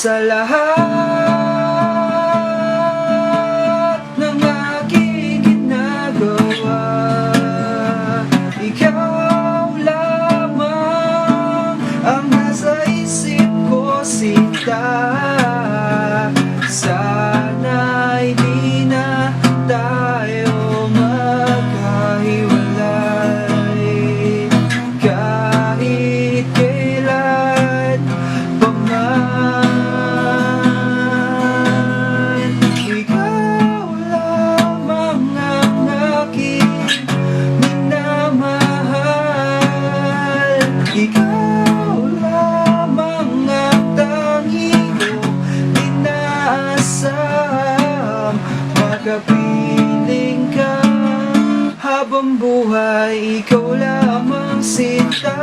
Sa lahat ng aking ginagawa, ikaw lamang ang nasa isip ko, sinta. Sana'y di na tayo magkahiwalay kahit kailan pa man. Ikaw lamang ang aking minamahal, ikaw lamang ang tangi kong inaasam. Makapiling ka habang buhay, ikaw lamang sinta.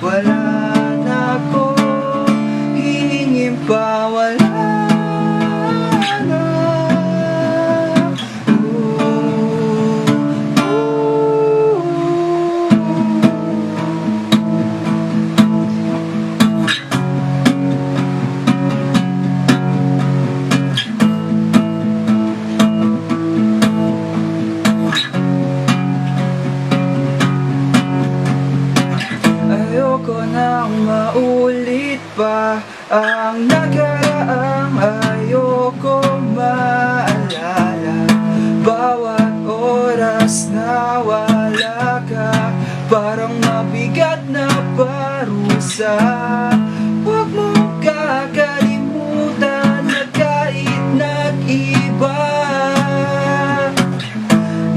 Wala na akong hihingin pa, wala na. Ayoko nang maulit pa ang nagaraang ayoko maalala. Bawat oras na wala ka, parang mabigat na parusa. Huwag mong kakalimutan na kahit nag-iba,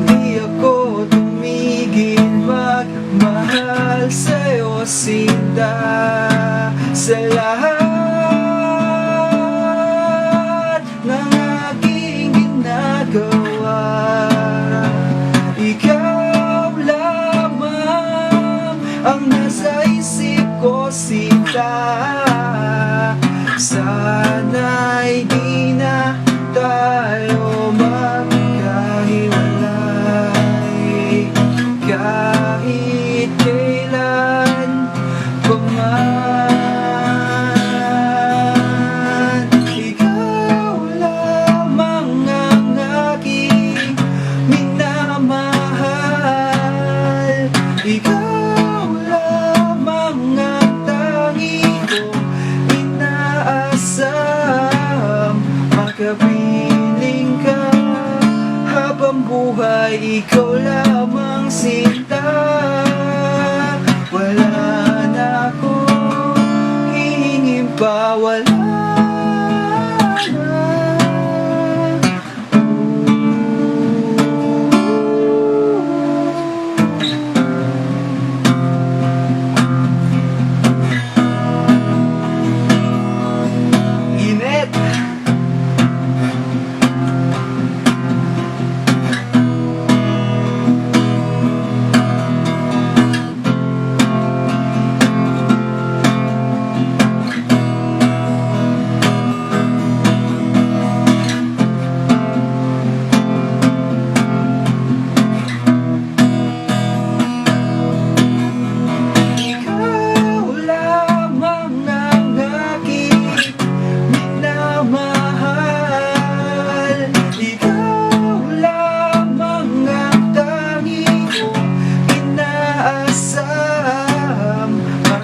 di ako tumigil magmahal sa'yo, sinta. Sa lahat ng aking ginagawa, ikaw lamang ang nasa isip ko, sinta. Sana'y di na tayo magkahiwalay kahit kailan pa man. Ikaw lamang ang aking minamahal, ikaw lamang ang tangi kong inaasam. Makapiling ka habang buhay, ikaw lamang sinta. Wala na akong hihingin pa, wala na. Init!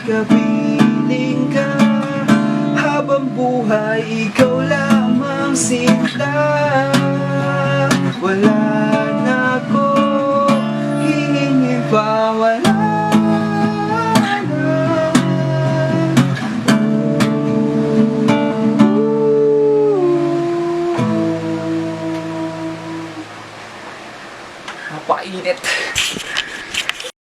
Kapiling ka habang buhay, ikaw lamang sinta. Wala na ako hihingin pa, wala na. Napakainit.